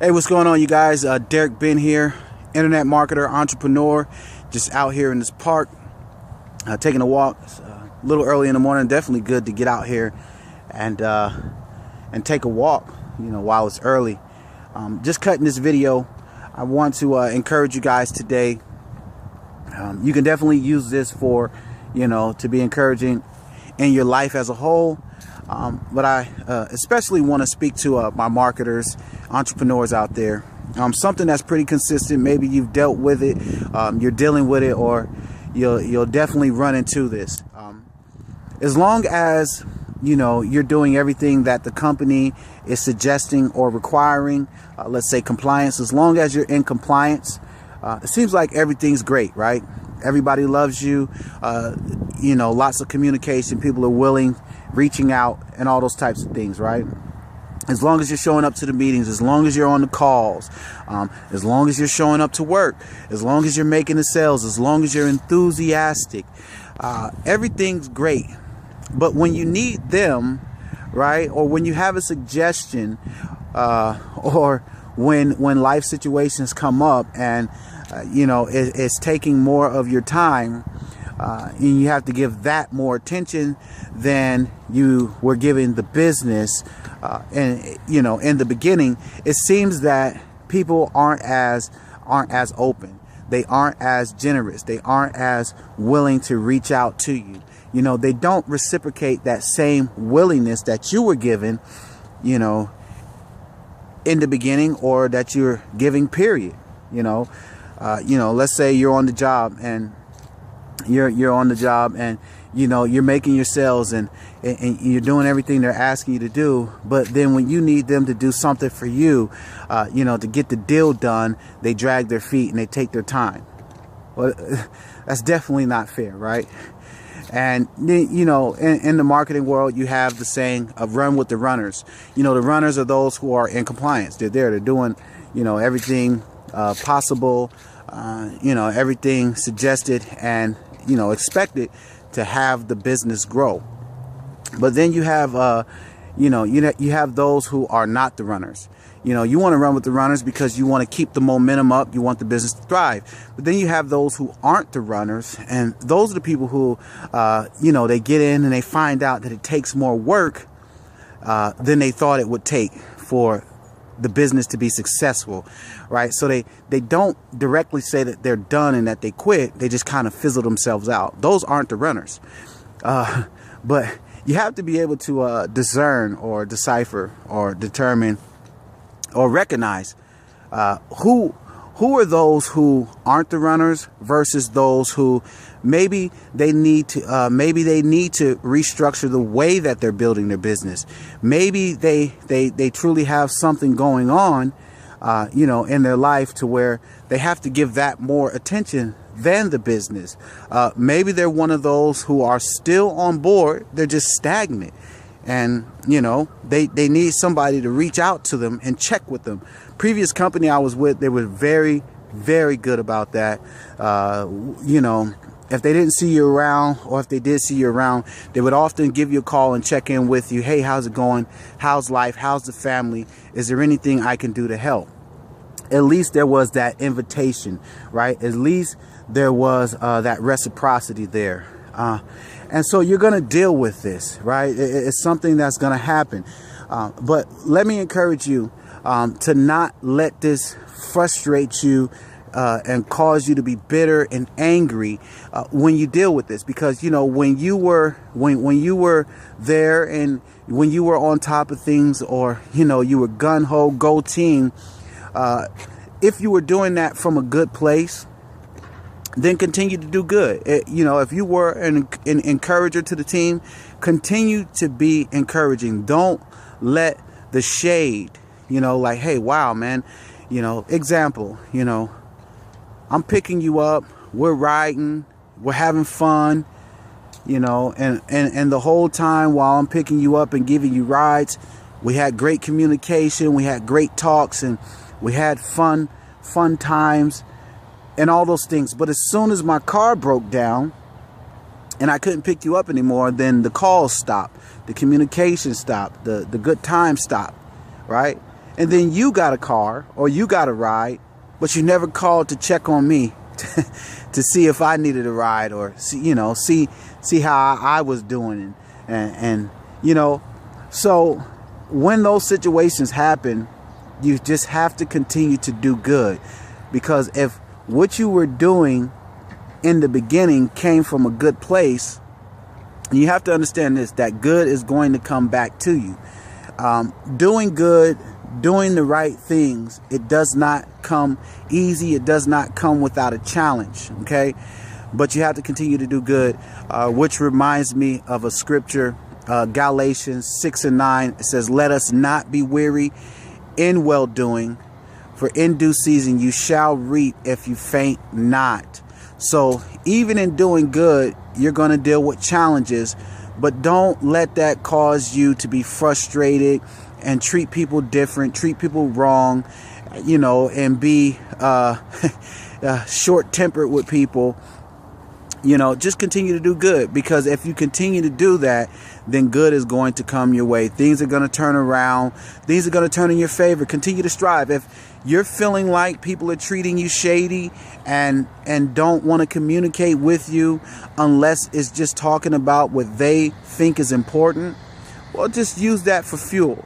Hey, what's going on, you guys? Derricklbenn here, internet marketer, entrepreneur, just out here in this park, taking a walk. It's a little early in the morning. Definitely good to get out here and take a walk, while it's early. Just cutting this video. I want to encourage you guys today. You can definitely use this for, to be encouraging in your life as a whole. But I especially want to speak to my marketers, entrepreneurs out there. Something that's pretty consistent. Maybe you've dealt with it, you're dealing with it, or you'll definitely run into this. As long as you're doing everything that the company is suggesting or requiring, let's say compliance. As long as you're in compliance, it seems like everything's great, right? Everybody loves you. Lots of communication. People are willing, reaching out, and all those types of things, right? As long as you're showing up to the meetings, as long as you're on the calls, as long as you're showing up to work, as long as you're making the sales, as long as you're enthusiastic, everything's great. But when you need them, right, or when you have a suggestion, or when life situations come up and it's taking more of your time, and you have to give that more attention than you were giving the business. And in the beginning, it seems that people aren't as open. They aren't as generous. They aren't as willing to reach out to you. They don't reciprocate that same willingness that you were given, in the beginning, or that you're giving, period. Let's say you're on the job and you're on the job and you're making your sales and you're doing everything they're asking you to do, but then when you need them to do something for you, to get the deal done, they drag their feet and they take their time. Well, that's definitely not fair, right? And in the marketing world, you have the saying of run with the runners. The runners are those who are in compliance. They're doing everything possible, everything suggested and expected to have the business grow. But then you have you have those who are not the runners. You want to run with the runners because you want to keep the momentum up. You want the business to thrive. But then you have those who aren't the runners. And those are the people who, they get in and they find out that it takes more work than they thought it would take for the business to be successful, right? So they don't directly say that they're done and that they quit. They just kind of fizzle themselves out. Those aren't the runners. But you have to be able to discern or decipher or determine or recognize who are those who aren't the runners versus those who maybe they need to restructure the way that they're building their business. Maybe they truly have something going on in their life to where they have to give that more attention than the business. Maybe they're one of those who are still on board. They're just stagnant. And, they need somebody to reach out to them and check with them. Previous company I was with, they were very, very good about that. If they didn't see you around, or if they did see you around, they would often give you a call and check in with you. Hey, how's it going? How's life? How's the family? Is there anything I can do to help? At least there was that invitation, right? At least there was that reciprocity there. And so you're going to deal with this, right? It's something that's going to happen. But let me encourage you to not let this frustrate you and cause you to be bitter and angry when you deal with this. Because, when you were there and when you were on top of things, or, you were gung-ho, go team, if you were doing that from a good place, then continue to do good. If you were an encourager to the team, continue to be encouraging. Don't let the shade, like, hey, wow, man, example, I'm picking you up, we're riding, we're having fun, and the whole time while I'm picking you up and giving you rides, we had great communication, we had great talks, and we had fun times. And all those things. But as soon as my car broke down and I couldn't pick you up anymore, then the calls stopped, the communication stopped, the good times stopped, right? and then you got a car or you got a ride, but you never called to check on me to see if I needed a ride, or see how I was doing, and so when those situations happen, you just have to continue to do good, because if what you were doing in the beginning came from a good place, you have to understand this, that good is going to come back to you. Doing good, doing the right things, it does not come easy. It does not come without a challenge. Okay. But you have to continue to do good, which reminds me of a scripture, Galatians 6:9. It says, let us not be weary in well doing, for in due season you shall reap if you faint not. So even in doing good, you're going to deal with challenges, but don't let that cause you to be frustrated and treat people different, treat people wrong, and be short-tempered with people. Just continue to do good, because if you continue to do that, then good is going to come your way. Things are going to turn around. Things are going to turn in your favor. Continue to strive. If you're feeling like people are treating you shady and don't want to communicate with you unless it's just talking about what they think is important, well, just use that for fuel.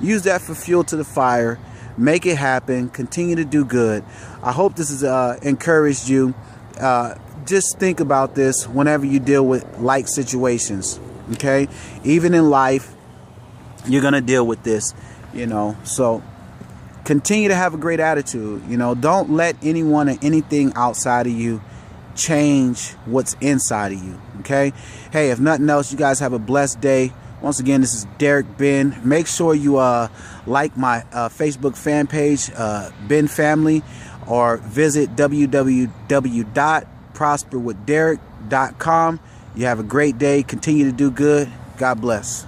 Use that for fuel to the fire. Make it happen. Continue to do good. I hope this has encouraged you. Just think about this whenever you deal with like situations. Okay, even in life, you're gonna deal with this. So continue to have a great attitude. Don't let anyone or anything outside of you change what's inside of you. Okay. Hey, if nothing else, you guys have a blessed day. Once again, this is Derrick Benn. Make sure you like my Facebook fan page, Ben Family, or visit www.prosperwithderrick.com. You have a great day. Continue to do good. God bless.